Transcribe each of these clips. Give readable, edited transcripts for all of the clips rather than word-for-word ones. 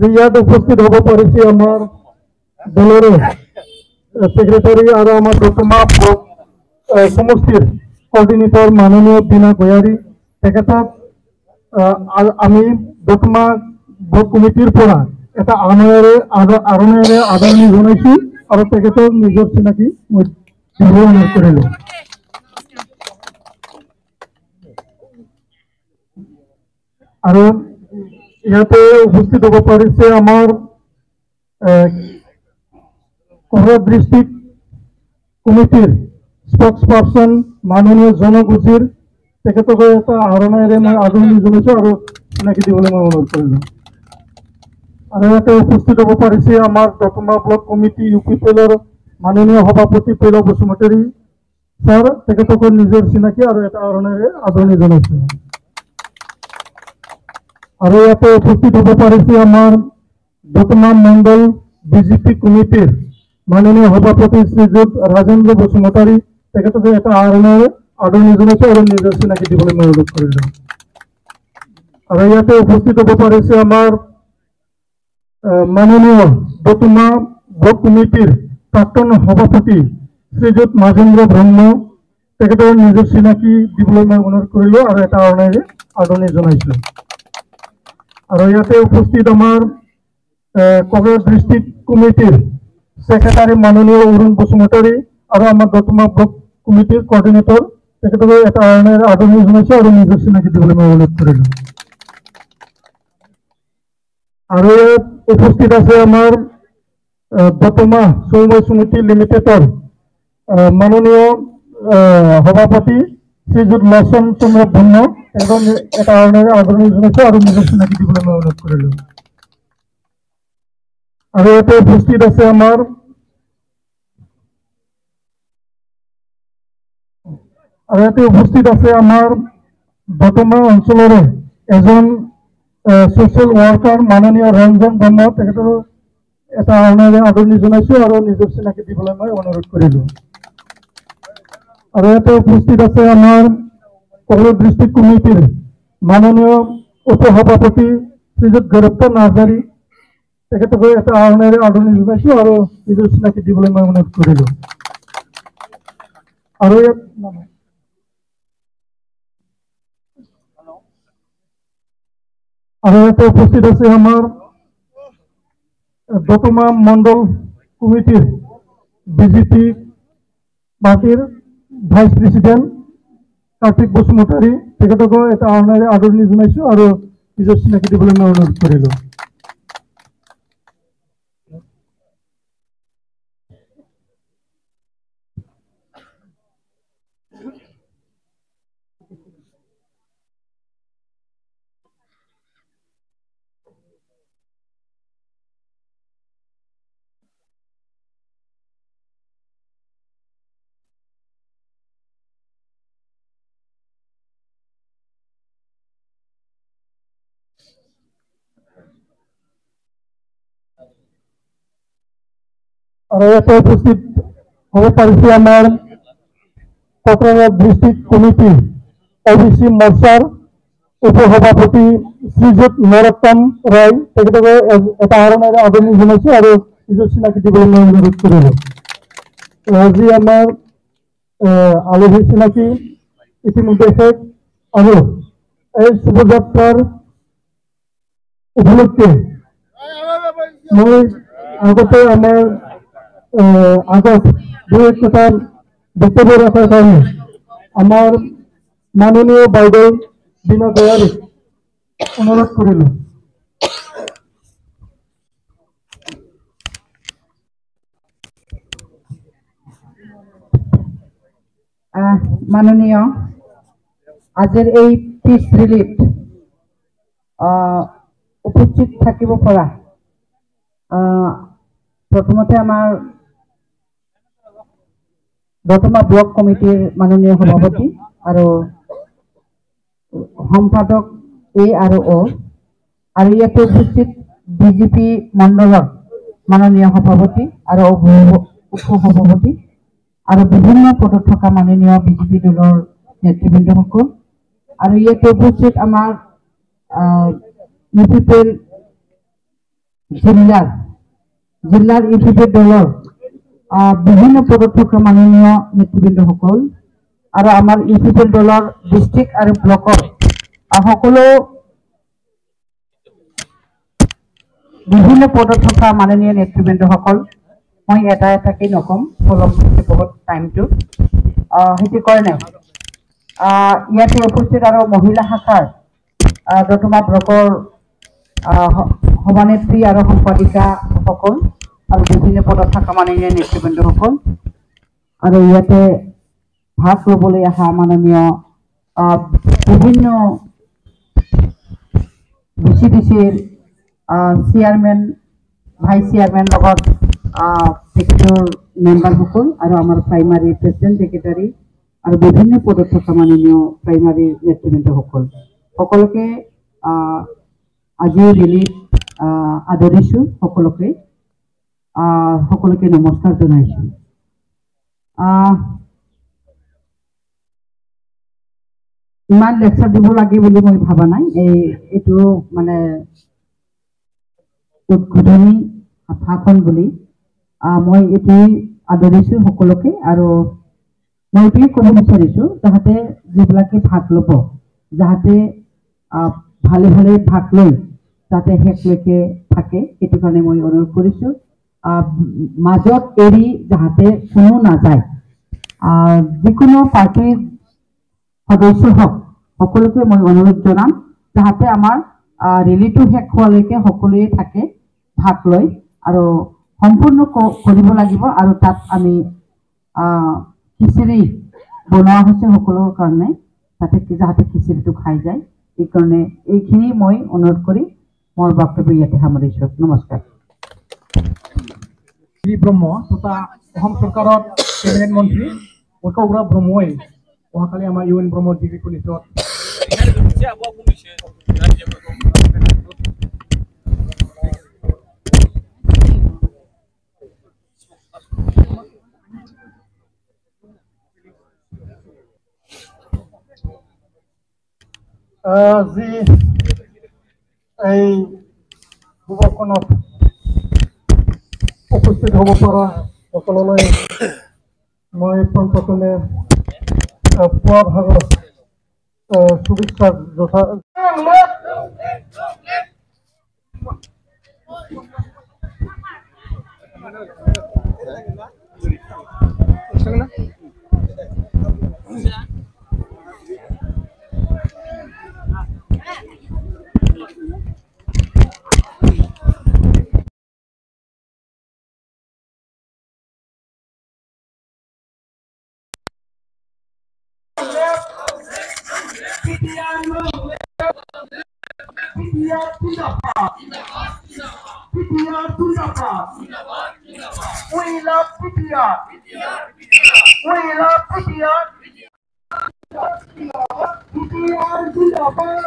যে ইয়াত উপস্থিত হব পাৰিছে আমাৰ দলৰ সেক্ৰেটাৰি আৰ আমাৰ দতমা সমষ্টিৰ কোঅৰ্ডিনেটৰ মাননীয় বীণা গয়াৰী তেখেতক আমি দতমা ব্লক কমিটিৰ পৰা এটা আৰণেৰে আদৰণি জনাইছো আৰু তেখেতৰ নিজৰ চিনাকি মই অনুৰোধ কৰিলো। আৰু ইয়াতে উপস্থিত হব পাৰিছে আমাৰ কোকৰাঝাৰ ডিস্ট্ৰিক্ট কমিটিৰ স্পোক্সপাৰসন মাননীয় জনগোষ্ঠীৰ তেখেতকে এটা আৰণেৰে মই আদৰণি জনাইছো আৰু চিনাকি দিবলৈ মই অনুৰোধ কৰিলো। আৰু ইয়াতে উপস্থিত হব পাৰিছে আমাৰ দতমা ব্লক কমিটি ইউপিপিএলৰ মাননীয় সভাপতি পৈলৱ বসুমতাৰী ছাৰ, তেখেতকৰ নিজৰ চিনাকি আৰু এটা আৰণেৰে আদৰণি জনাইছো। আৰু ইয়াতে উপস্থিত হব পাৰিছে আমাৰ দতমা মণ্ডল বিজেপি কমিটিৰ মাননীয় সভাপতি শ্ৰীযুত ৰাজেন্দ্ৰ বসুমতাৰী, তেখেতকে এটা আৰণেৰে আদৰণি জনাইছো আৰু নিজৰ চিনাকি দিবলৈ মই অনুৰোধ কৰিলো। আৰু ইয়াতে উপস্থিত হব পাৰিছে আমাৰ মাননীয় দতমা ব্লক কমিটিৰ প্ৰাক্তন সভাপতি শ্ৰীযুত মাজেন্দ্ৰ ব্ৰহ্ম, তেখেতৰ নিজৰ চিনাকি দিবলৈ মই অনুৰোধ কৰিলো আৰু এটা আৰণেৰে আদৰণি জনাইছো। আৰু ইয়াতে উপস্থিত আমাৰ কোকৰাঝাৰ ডিস্ট্ৰিক্ট কমিটিৰ সেক্ৰেটাৰি মাননীয় অৰুণ বসুমতাৰী আৰু আমাৰ দতমা ব্লক কমিটিৰ কোঅৰ্ডিনেটৰ তেখেতকে এটা আৰণেৰে আদৰণি জনাইছো আৰু নিজৰ চিনাকি দিবলৈ মই অনুৰোধ কৰিলো। আৰু ইয়াত উপস্থিত আছে আমাৰ দতমা সমবায় সমিতি লিমিটেডৰ মাননীয় সভাপতি শ্ৰীযুত লচন চন্দ্ৰ ব্ৰহ্ম, তেখেতক এটা আৰণেৰে আদৰণি জনাইছো আৰু নিজৰ চিনাকি দিবলৈ মই অনুৰোধ কৰিলো। আৰু ইয়াতে উপস্থিত আছে আমাৰ দতমা অঞ্চলৰে এজন সোশ্যাল ওয়াৰ্কাৰ মাননীয় ৰঞ্জন ব্ৰহ্ম, তেখেতৰ এটা আৰণেৰে আদৰণি জনাইছো আৰু নিজৰ চিনাকি দিবলৈ মই অনুৰোধ কৰিলো। আৰু ইয়াতে উপস্থিত আছে আমাৰ কোকৰাঝাৰ ডিস্ট্ৰিক্ট কমিটিৰ মাননীয় উপসভাপতি শ্ৰীযুত গৌৰৱ নাৰ্জাৰী, তেখেতকে এটা আৰণেৰে আদৰণি জনাইছো আৰু নিজৰ চিনাকি দিবলৈ মই অনুৰোধ কৰিলো। আৰু ইয়াতে উপস্থিত আছে আমাৰ দতমা মণ্ডল কমিটিৰ বিজেপি পাৰ্টিৰ ভাইস প্ৰেসিডেন্ট কাৰ্তিক বসুমতাৰী, তেখেতকো এটা আৰণেৰে আদৰণি জনাইছো আৰু নিজৰ চিনাকি দিবলৈ মই অনুৰোধ কৰিলো। আৰু ইয়াতে উপস্থিত হব পাৰিছে আমাৰ কোকৰাঝাৰ ডিস্ট্ৰিক্ট কমিটি ওবিসি মোৰ্চাৰ উপসভাপতি শ্ৰীযুত নৰোত্তম ৰায়, তেখেতকে এটা আৰণেৰে আদৰণি জনাইছো আৰু নিজৰ চিনাকি দিবলৈ মই অনুৰোধ কৰিলো। আজি আমাৰ আলহী চিনাকি ইতিমধ্যে শেষ আৰু এই শুভযাত্ৰাৰ উপলক্ষে মই আগতে আমাৰ আগত দুই একটা বক্তব্য ৰাখাৰ কাৰণে আমাৰ মাননীয় বাইদেউ বীণা গয়াৰী অনুৰোধ কৰিল। মাননীয় আজিৰ এই পিচ ৰিলিফ উপস্থিত থাকিব পৰা প্ৰথমতে আমাৰ দতমা ব্লক কমিটিৰ মাননীয় সভাপতি আৰু সম্পাদক এ আৰু অ, আৰু ইয়াতে উপস্থিত বিজেপি মণ্ডলৰ মাননীয় সভাপতি আৰু উপসভাপতি আৰু বিভিন্ন পদত থকা মাননীয় বিজেপি দলৰ নেতৃবৃন্দসকল, আৰু ইয়াতে উপস্থিত আমাৰ ইউপিপিএল জিলাৰ ইউপিপি দলৰ বিভিন্ন পদত থকা মাননীয় নেতৃবৃন্দসকল আৰু আমাৰ ইউপিপি দলৰ ডিষ্ট্ৰিক্ট আৰু ব্লকৰ সকলো বিভিন্ন পদত থকা মাননীয় নেতৃবৃন্দসকল, মই এটা এটাকৈ নকম, পলম হৈছে বহুত টাইমটো। সেইটো কাৰণে ইয়াতে উপস্থিত আৰু মহিলা শাখাৰ দতমা ব্লকৰ সভানেত্ৰী আৰু সম্পাদিকাসকল আৰু বিভিন্ন পদত থকা মাননীয় নেতৃবৃন্দসকল আৰু ইয়াতে ভাগ ল'বলৈ অহা মাননীয় বিভিন্ন ডিচিৰ চেয়াৰমেন, ভাইচ চেয়াৰমেন লগত তেখেতৰ মেম্বাৰসকল আৰু আমাৰ প্ৰাইমাৰী প্ৰেচিডেণ্ট ছেক্ৰেটাৰী আৰু বিভিন্ন পদত থকা মাননীয় প্ৰাইমাৰী নেতৃবৃন্দসকল সকলোকে আজিৰ ৰেলীত আদৰিছোঁ। সকলোকে নমস্কাৰ জনাইছোঁ। ইমান লেকচাৰ দিব লাগে বুলি মই ভাবা নাই। এইটো মানে উদ্বোধনী ভাষণ বুলি মই এইটোৱেই আদৰিছোঁ সকলোকে। আৰু মই এইটোৱেই ক'ব বিচাৰিছোঁ যাতে যিবিলাকে ভাগ ল'ব যাতে ভালে ভালে ভাগ লৈ যাতে শেষলৈকে থাকে, সেইটো কাৰণে মই অনুৰোধ কৰিছোঁ। মাজত এৰি যাতে কোনো নাযায়। যিকোনো পাৰ্টিৰ সদস্য হওক সকলোকে মই অনুৰোধ জনাম যাতে আমাৰ ৰেলীটো শেষ হোৱালৈকে সকলোৱে থাকে ভাগ লৈ আৰু সম্পূৰ্ণ কৰিব লাগিব। আৰু তাত আমি খিচিৰি বনোৱা হৈছে সকলোৰ কাৰণে, যাতে খিচিৰিটো খাই যায়। সেইকাৰণে এইখিনি মই অনুৰোধ কৰি মোৰ বক্তব্য ইয়াতে সামৰিছোঁ। নমস্কাৰ। ব্ৰহ্ম তথা অসম চৰকাৰৰ কেবিনেট মন্ত্ৰী উৎসৱ ব্ৰহ্মই অহাকালি আমাৰ ইউ এন ব্ৰহ্ম ডিগ্ৰী কলেজত যি এই ভূৱখনত উপস্থিত হ'ব পৰা সকলোলৈ মই পোনপ্ৰথমে পুৱা ভাগৰ শুভেচ্ছা যথা We love PTR. We love PTR. PTR Zindabad.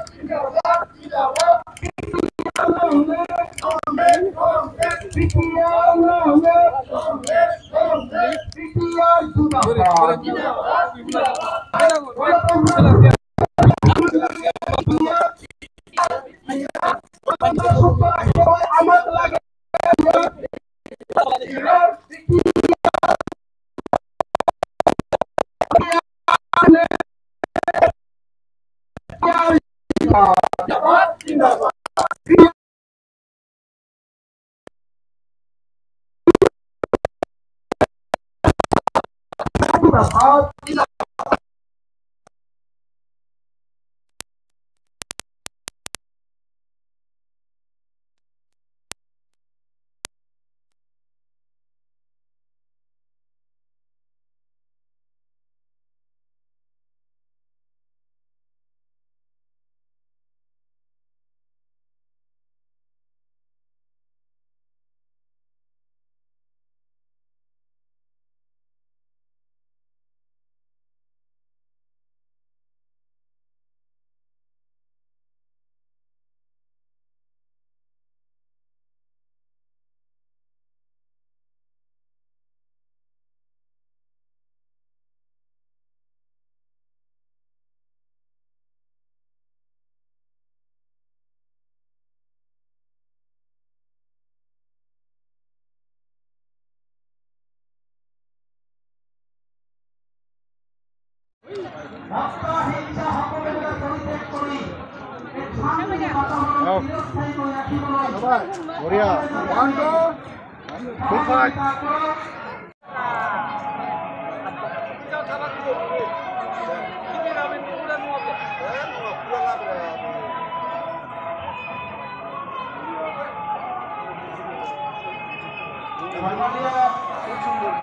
হত্যা হিংসা সকলোকে পৰিত্যাগ কৰি এক শান্তি বাতাবৰণ চিৰস্থায়ী কৰি ৰাখিবলৈ বঢ়িয়া সহযোগিতা কৰক। সন্মানীয়